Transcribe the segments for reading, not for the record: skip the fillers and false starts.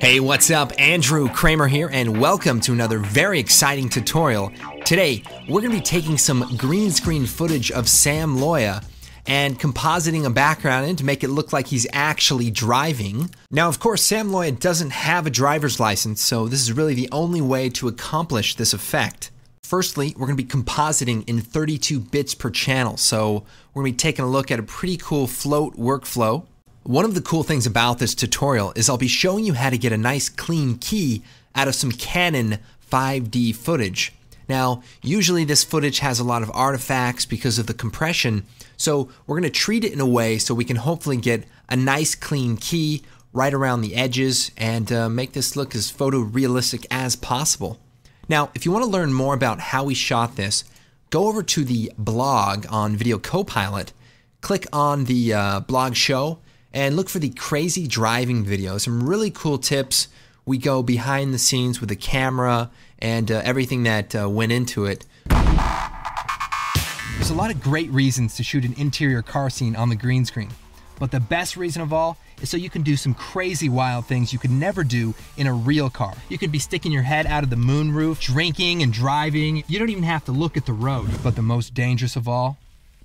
Hey, what's up? Andrew Kramer here, and welcome to another very exciting tutorial. Today, we're going to be taking some green screen footage of Sam Loya and compositing a background in to make it look like he's actually driving. Now, of course, Sam Loya doesn't have a driver's license, so this is really the only way to accomplish this effect. Firstly, we're going to be compositing in 32 bits per channel, so we're going to be taking a look at a pretty cool float workflow. One of the cool things about this tutorial is I'll be showing you how to get a nice clean key out of some Canon 5D footage. Now, usually this footage has a lot of artifacts because of the compression, so we're going to treat it in a way so we can hopefully get a nice clean key right around the edges and make this look as photorealistic as possible. Now, if you want to learn more about how we shot this, go over to the blog on Video Copilot, click on the blog show, and look for the crazy driving video. Some really cool tips. We go behind the scenes with the camera and everything that went into it. There's a lot of great reasons to shoot an interior car scene on the green screen, but the best reason of all is so you can do some crazy wild things you could never do in a real car. You could be sticking your head out of the moonroof, drinking and driving. You don't even have to look at the road. But the most dangerous of all,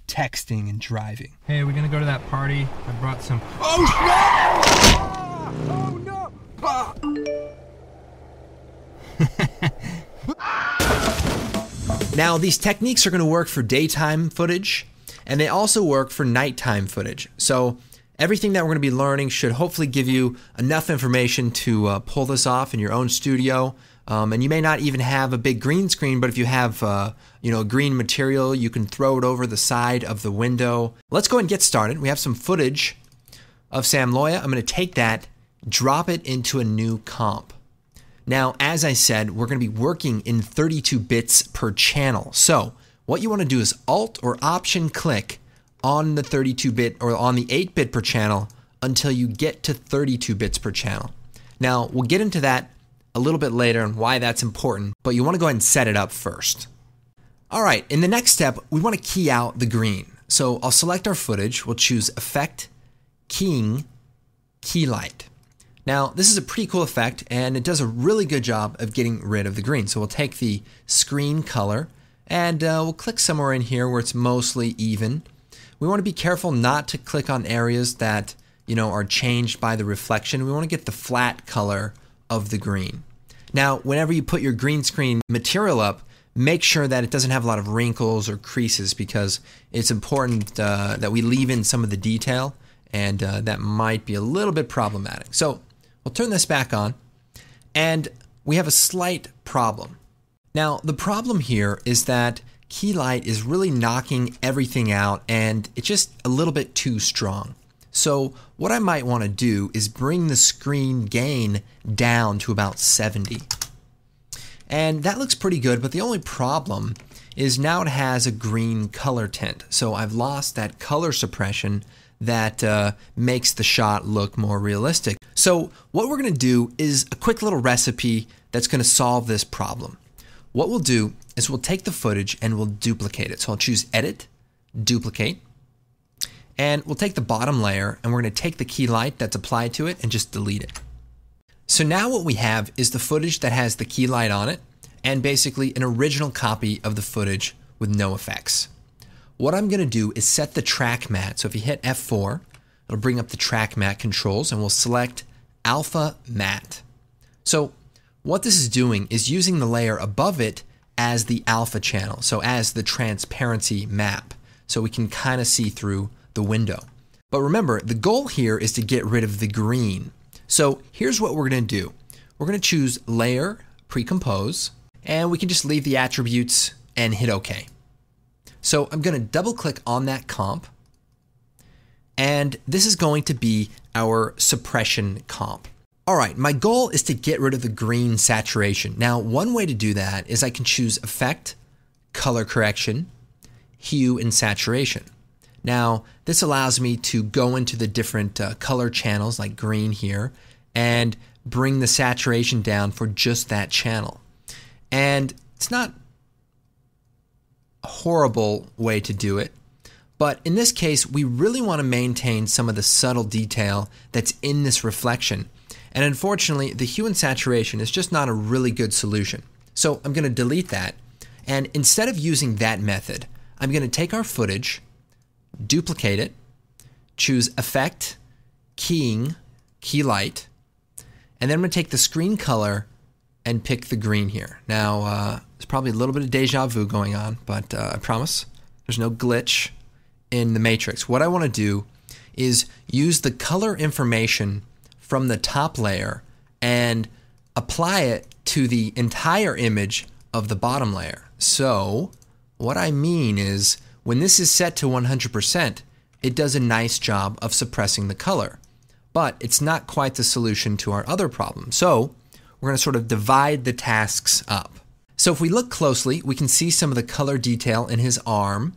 texting and driving. Hey, we're gonna go to that party. I brought some. Oh no! Oh no! Now, these techniques are gonna work for daytime footage, and they also work for nighttime footage. So everything that we're gonna be learning should hopefully give you enough information to pull this off in your own studio. And you may not even have a big green screen, but if you have green material, you can throw it over the side of the window. Let's go ahead and get started. We have some footage of Sam Loya. I'm going to take that, drop it into a new comp. Now, as I said, we're going to be working in 32 bits per channel. So what you want to do is Alt or Option click on the 32-bit or on the 8-bit per channel until you get to 32 bits per channel. Now, we'll get into that a little bit later and why that's important, but you want to go ahead and set it up first. All right, in the next step, we want to key out the green. So I'll select our footage, we'll choose Effect, Keying, Key Light. Now, this is a pretty cool effect, and it does a really good job of getting rid of the green. So we'll take the screen color, and we'll click somewhere in here where it's mostly even. We want to be careful not to click on areas that, are changed by the reflection. We want to get the flat color of the green. Now, whenever you put your green screen material up, make sure that it doesn't have a lot of wrinkles or creases because it's important that we leave in some of the detail, and that might be a little bit problematic. So we'll turn this back on, and we have a slight problem. Now, the problem here is that key light is really knocking everything out, and it's just a little bit too strong. So what I might want to do is bring the screen gain down to about 70. And that looks pretty good, but the only problem is now it has a green color tint. So I've lost that color suppression that makes the shot look more realistic. So what we're going to do is a quick little recipe that's going to solve this problem. What we'll do is we'll take the footage and we'll duplicate it. So I'll choose Edit, Duplicate, and we'll take the bottom layer and we're going to take the key light that's applied to it and just delete it. So now what we have is the footage that has the key light on it and basically an original copy of the footage with no effects. What I'm going to do is set the track matte. So if you hit F4, it'll bring up the track matte controls and we'll select Alpha Matte. So what this is doing is using the layer above it as the alpha channel, so as the transparency map, so we can kind of see through the window. But remember, the goal here is to get rid of the green. So here's what we're going to do. We're going to choose Layer, Pre-Compose, and we can just leave the attributes and hit OK. So I'm going to double click on that comp, and this is going to be our suppression comp. All right, my goal is to get rid of the green saturation. Now, one way to do that is I can choose Effect, Color Correction, Hue, and Saturation. Now, this allows me to go into the different color channels like green here and bring the saturation down for just that channel. And it's not a horrible way to do it, but in this case, we really want to maintain some of the subtle detail that's in this reflection. And unfortunately, the hue and saturation is just not a really good solution. So I'm going to delete that. And instead of using that method, I'm going to take our footage, duplicate it, choose Effect, Keying, Key Light, and then I'm going to take the screen color and pick the green here. Now, there's probably a little bit of deja vu going on, but I promise there's no glitch in the matrix. What I want to do is use the color information from the top layer and apply it to the entire image of the bottom layer. So what I mean is when this is set to 100%, it does a nice job of suppressing the color, but it's not quite the solution to our other problem. So we're going to sort of divide the tasks up. So if we look closely, we can see some of the color detail in his arm,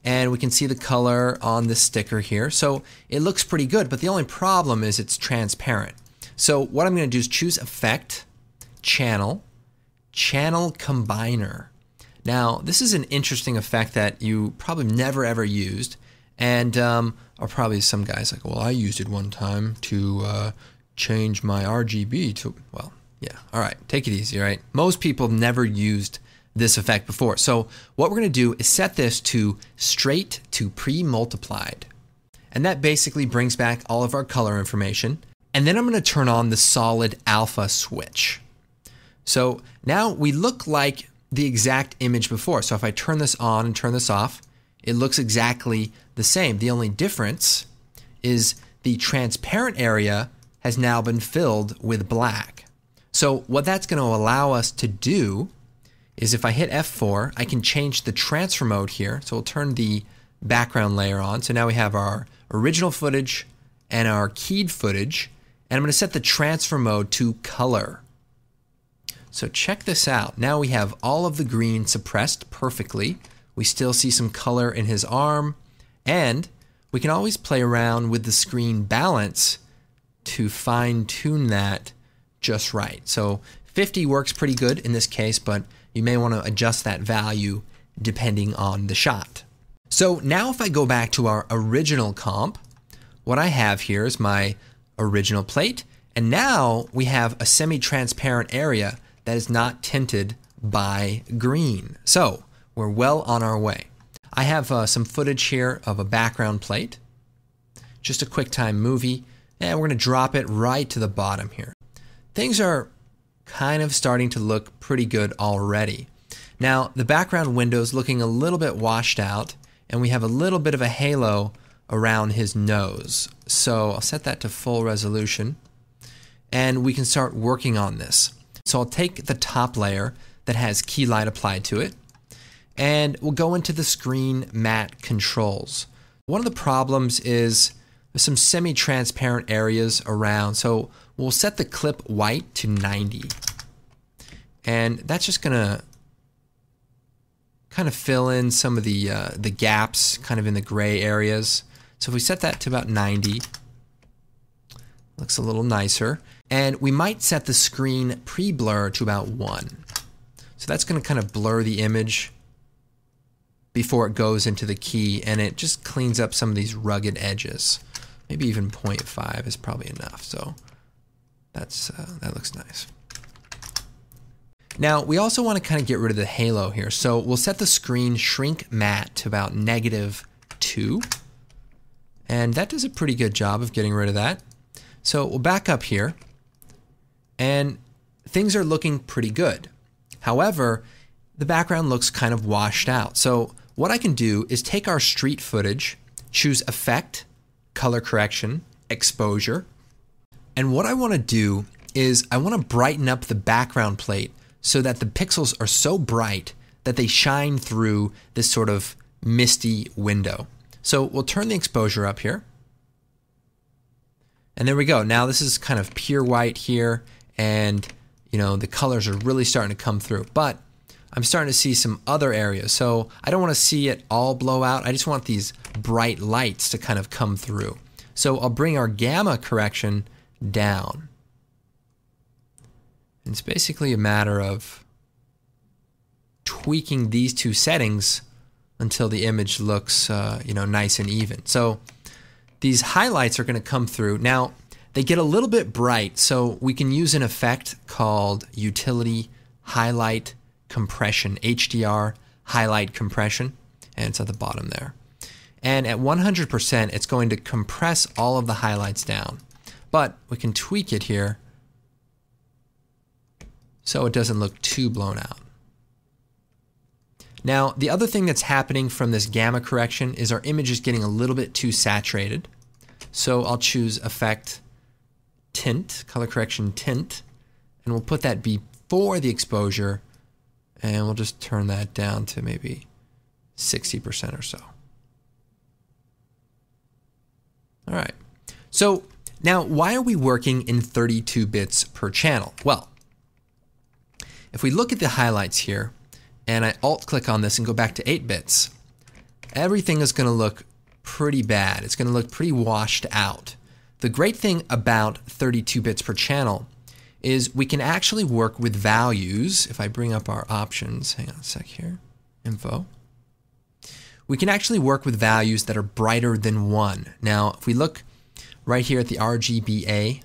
and we can see the color on this sticker here. So it looks pretty good, but the only problem is it's transparent. So what I'm going to do is choose Effect, Channel, Channel Combiner. Now, this is an interesting effect that you probably never ever used, and or probably some guys like, well, I used it one time to change my RGB to, well, yeah, all right, take it easy, all right? Most people have never used this effect before. So what we're going to do is set this to straight to pre-multiplied. And that basically brings back all of our color information. And then I'm going to turn on the solid alpha switch. So now we look like the exact image before. So if I turn this on and turn this off, it looks exactly the same. The only difference is the transparent area has now been filled with black. So what that's going to allow us to do is if I hit F4, I can change the transfer mode here. So we'll turn the background layer on. So now we have our original footage and our keyed footage. And I'm going to set the transfer mode to color. So check this out. Now we have all of the green suppressed perfectly. We still see some color in his arm. And we can always play around with the screen balance to fine tune that just right. So 50 works pretty good in this case, but you may want to adjust that value depending on the shot. So now if I go back to our original comp, what I have here is my original plate, and now we have a semi-transparent area that is not tinted by green. So we're well on our way. I have some footage here of a background plate, just a QuickTime movie, and we're going to drop it right to the bottom here. Things are kind of starting to look pretty good already. Now the background window is looking a little bit washed out, and we have a little bit of a halo around his nose. So I'll set that to full resolution, and we can start working on this. So I'll take the top layer that has key light applied to it, and we'll go into the screen matte controls. One of the problems is there's some semi-transparent areas around, so we'll set the clip white to 90. And that's just gonna kind of fill in some of the gaps kind of in the gray areas. So if we set that to about 90, looks a little nicer. And we might set the screen pre-blur to about 1. So that's going to kind of blur the image before it goes into the key, and it just cleans up some of these rugged edges. Maybe even 0.5 is probably enough. So that's that looks nice. Now we also want to kind of get rid of the halo here. So we'll set the screen shrink matte to about -2. And that does a pretty good job of getting rid of that. So we'll back up here, and things are looking pretty good. However, the background looks kind of washed out. So what I can do is take our street footage, choose Effect, Color Correction, Exposure, and what I want to do is I want to brighten up the background plate so that the pixels are so bright that they shine through this sort of misty window. So we'll turn the exposure up here. And there we go. Now this is kind of pure white here, and you know the colors are really starting to come through. But I'm starting to see some other areas. So I don't want to see it all blow out. I just want these bright lights to kind of come through. So I'll bring our gamma correction down. And it's basically a matter of tweaking these two settings until the image looks nice and even. So these highlights are going to come through. Now they get a little bit bright, so we can use an effect called Utility Highlight Compression, HDR Highlight Compression, and it's at the bottom there. And at 100%, it's going to compress all of the highlights down. But we can tweak it here so it doesn't look too blown out. Now, the other thing that's happening from this gamma correction is our image is getting a little bit too saturated. So I'll choose Effect Tint, Color Correction Tint, and we'll put that before the exposure, and we'll just turn that down to maybe 60% or so. All right. So now, why are we working in 32 bits per channel? Well, if we look at the highlights here, and I alt-click on this and go back to 8 bits, everything is going to look pretty bad. It's going to look pretty washed out. The great thing about 32 bits per channel is we can actually work with values. If I bring up our options, hang on a sec here, info. We can actually work with values that are brighter than 1. Now, if we look right here at the RGBA,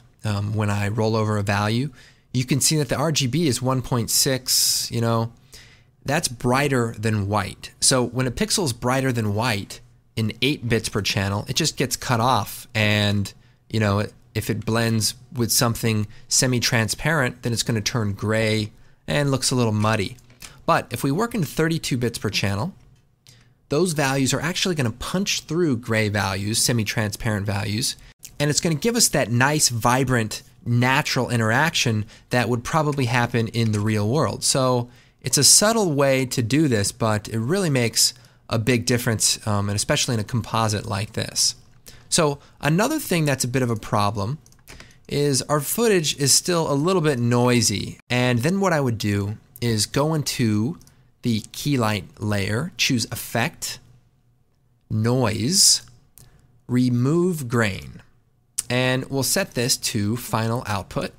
when I roll over a value, you can see that the RGB is 1.6, you know, that's brighter than white. So when a pixel is brighter than white in 8 bits per channel, it just gets cut off. And, you know, if it blends with something semi-transparent, then it's going to turn gray and looks a little muddy. But if we work in 32 bits per channel, those values are actually going to punch through gray values, semi-transparent values, and it's going to give us that nice, vibrant, natural interaction that would probably happen in the real world. So it's a subtle way to do this, but it really makes a big difference, and especially in a composite like this. So another thing that's a bit of a problem is our footage is still a little bit noisy. And then what I would do is go into the key light layer, choose Effect, Noise, Remove Grain. And we'll set this to Final Output.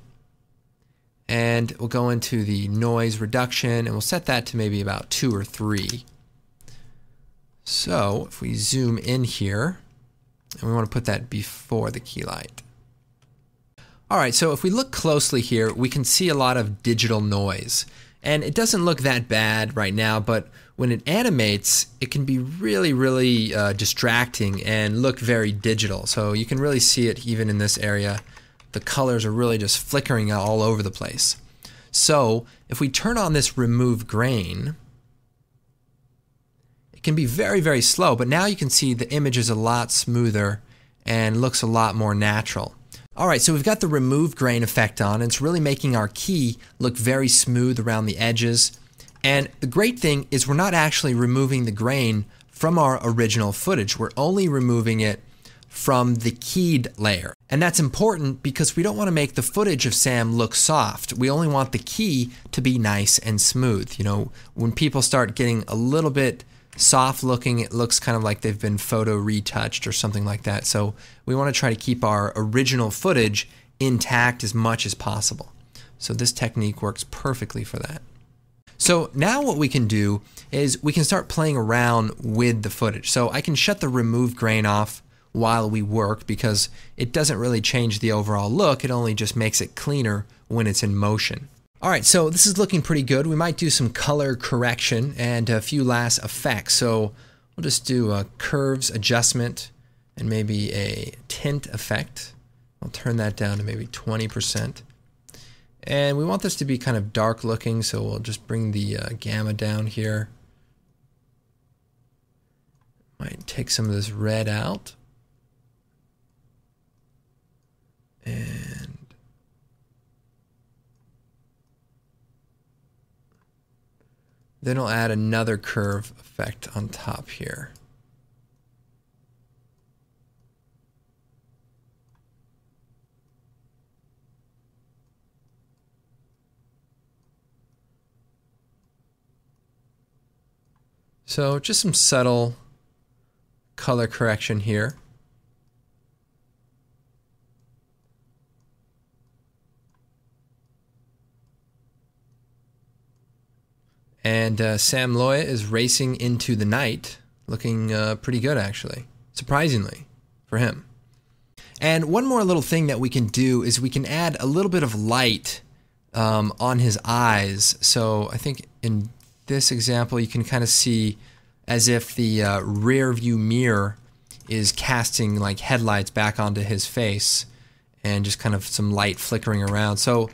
And we'll go into the noise reduction, and we'll set that to maybe about 2 or 3. So if we zoom in here, and we want to put that before the key light. All right, so if we look closely here, we can see a lot of digital noise. And it doesn't look that bad right now, but when it animates, it can be really, really distracting and look very digital. So you can really see it even in this area. The colors are really just flickering all over the place. So if we turn on this Remove Grain, it can be very, very slow, but now you can see the image is a lot smoother and looks a lot more natural. All right, so we've got the Remove Grain effect on, and it's really making our key look very smooth around the edges. And the great thing is we're not actually removing the grain from our original footage. We're only removing it from the keyed layer. And that's important because we don't want to make the footage of Sam look soft. We only want the key to be nice and smooth. You know, when people start getting a little bit soft looking, it looks kind of like they've been photo retouched or something like that. So we want to try to keep our original footage intact as much as possible. So this technique works perfectly for that. So now what we can do is we can start playing around with the footage. So I can shut the Remove Grain off while we work because it doesn't really change the overall look. It only just makes it cleaner when it's in motion. All right, so this is looking pretty good. We might do some color correction and a few last effects. So we'll just do a curves adjustment and maybe a tint effect. I'll turn that down to maybe 20%. And we want this to be kind of dark looking, so we'll just bring the gamma down here. Might take some of this red out. And then I'll add another curve effect on top here. So just some subtle color correction here. And Sam Loy is racing into the night, looking pretty good actually, surprisingly for him. And one more little thing that we can do is we can add a little bit of light on his eyes. So I think in this example you can kind of see as if the rear view mirror is casting like headlights back onto his face and just kind of some light flickering around. So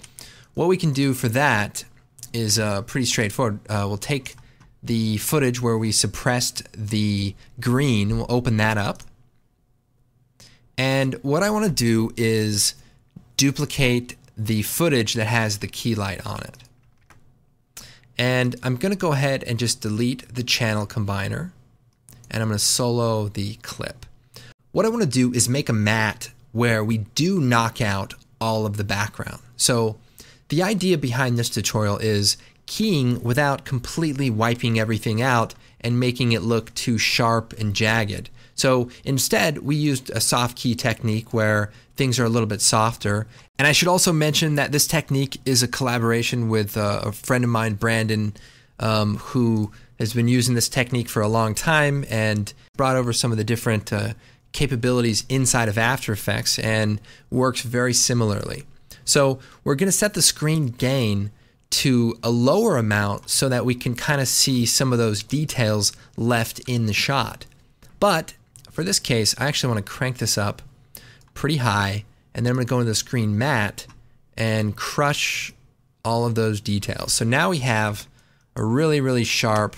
what we can do for that is pretty straightforward. We'll take the footage where we suppressed the green, we'll open that up. And what I want to do is duplicate the footage that has the key light on it. And I'm going to go ahead and just delete the channel combiner, and I'm going to solo the clip. What I want to do is make a matte where we do knock out all of the background. So the idea behind this tutorial is keying without completely wiping everything out and making it look too sharp and jagged. So instead, we used a soft key technique where things are a little bit softer. And I should also mention that this technique is a collaboration with a friend of mine, Brandon, who has been using this technique for a long time and brought over some of the different capabilities inside of After Effects and works very similarly. So we're going to set the screen gain to a lower amount so that we can kind of see some of those details left in the shot. But for this case, I actually want to crank this up pretty high, and then I'm going to go into the screen matte and crush all of those details. So now we have a really, really sharp,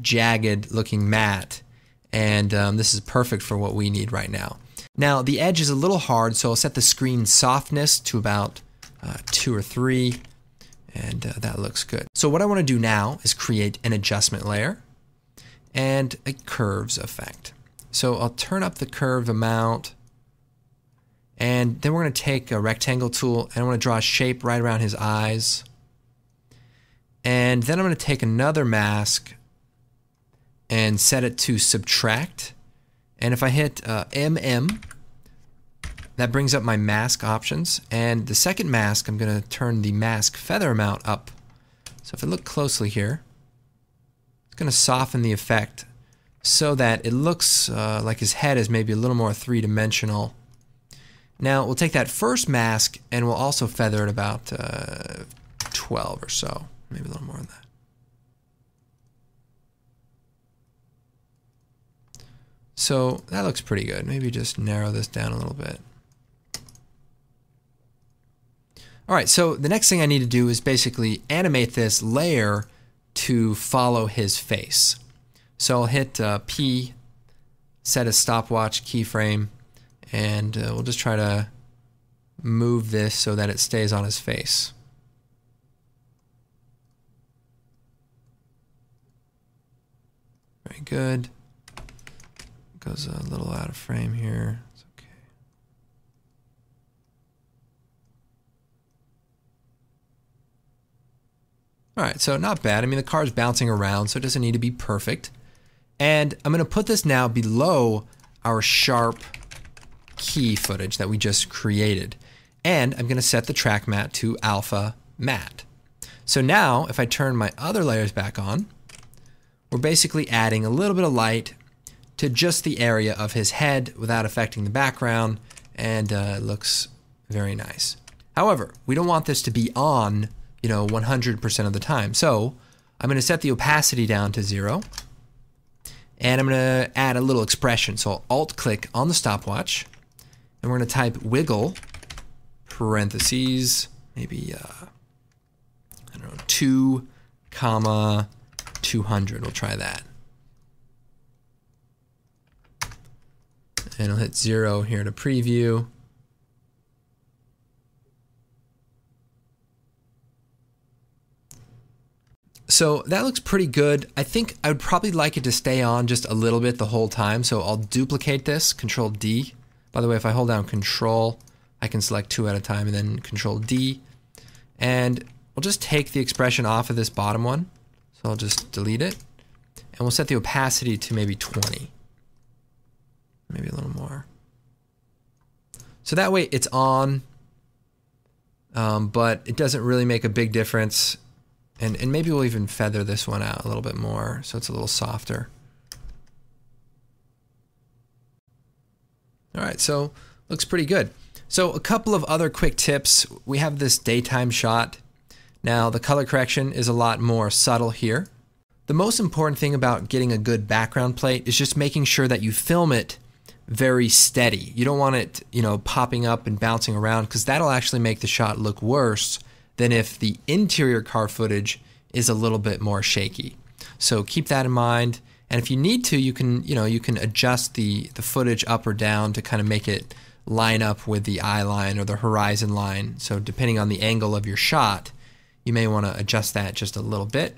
jagged looking matte, and this is perfect for what we need right now. Now the edge is a little hard, so I'll set the screen softness to about 2 or 3, and that looks good. So what I want to do now is create an adjustment layer and a curves effect. So I'll turn up the curve amount, and then we're going to take a rectangle tool and I want to draw a shape right around his eyes. And then I'm going to take another mask and set it to subtract. And if I hit MM, that brings up my mask options. And the second mask, I'm going to turn the mask feather amount up. So if I look closely here, it's going to soften the effect so that it looks like his head is maybe a little more three-dimensional. Now we'll take that first mask and we'll also feather it about 12 or so, maybe a little more than that. So that looks pretty good. Maybe just narrow this down a little bit. All right, so the next thing I need to do is basically animate this layer to follow his face. So I'll hit P, set a stopwatch keyframe, and we'll just try to move this so that it stays on his face. Very good. Goes a little out of frame here. It's okay. All right, so not bad. I mean, the car's bouncing around, so it doesn't need to be perfect. And I'm going to put this now below our sharp key footage that we just created. And I'm going to set the track matte to alpha matte. So now, if I turn my other layers back on, we're basically adding a little bit of light to just the area of his head without affecting the background, and it looks very nice. However, we don't want this to be on, 100% of the time. So I'm going to set the opacity down to 0. And I'm going to add a little expression. So I'll alt-click on the stopwatch, and we're going to type wiggle, parentheses, maybe, 2, 200. We'll try that. And I'll hit 0 here to preview. So that looks pretty good. I think I would probably like it to stay on just a little bit the whole time. So I'll duplicate this, Control D. By the way, if I hold down Control, I can select 2 at a time, and then Control D. And we'll just take the expression off of this bottom one. So I'll just delete it. And we'll set the opacity to maybe 20. Maybe a little more. So that way it's on, but it doesn't really make a big difference. And maybe we'll even feather this one out a little bit more so it's a little softer. All right, so Looks pretty good. So a couple of other quick tips. We have this daytime shot. Now the color correction is a lot more subtle here. The most important thing about getting a good background plate is just making sure that you film it very steady. You don't want it, popping up and bouncing around, because that'll actually make the shot look worse than if the interior car footage is a little bit more shaky. So keep that in mind. And if you need to, you can adjust the footage up or down to kind of make it line up with the eye line or the horizon line. So depending on the angle of your shot, you may want to adjust that just a little bit.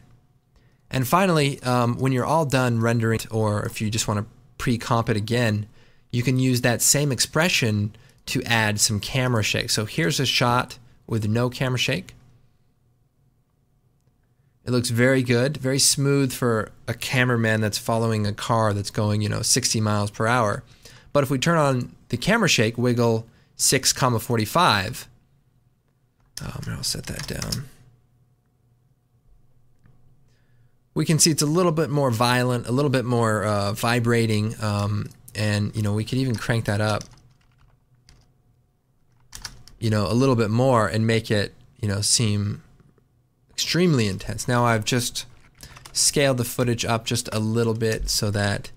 And finally, when you're all done rendering, or if you just want to pre-comp it again, you can use that same expression to add some camera shake. So here's a shot with no camera shake. It looks very good, very smooth for a cameraman that's following a car that's going, 60 miles per hour. But if we turn on the camera shake, wiggle 6,45, I'll set that down. We can see it's a little bit more violent, a little bit more vibrating, and we could even crank that up, a little bit more and make it, seem extremely intense. Now I've just scaled the footage up just a little bit so that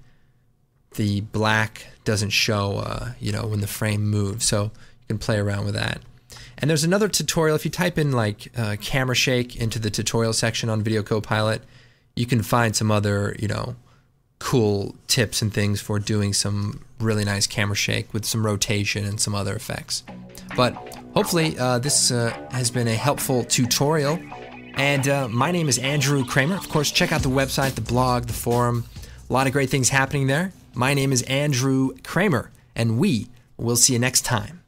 the black doesn't show, when the frame moves. So you can play around with that. And there's another tutorial. If you type in camera shake into the tutorial section on Video Copilot, you can find some other, cool tips and things for doing some really nice camera shake with some rotation and some other effects. But hopefully this has been a helpful tutorial. And my name is Andrew Kramer. Of course, check out the website, the blog, the forum. A lot of great things happening there. My name is Andrew Kramer, and we will see you next time.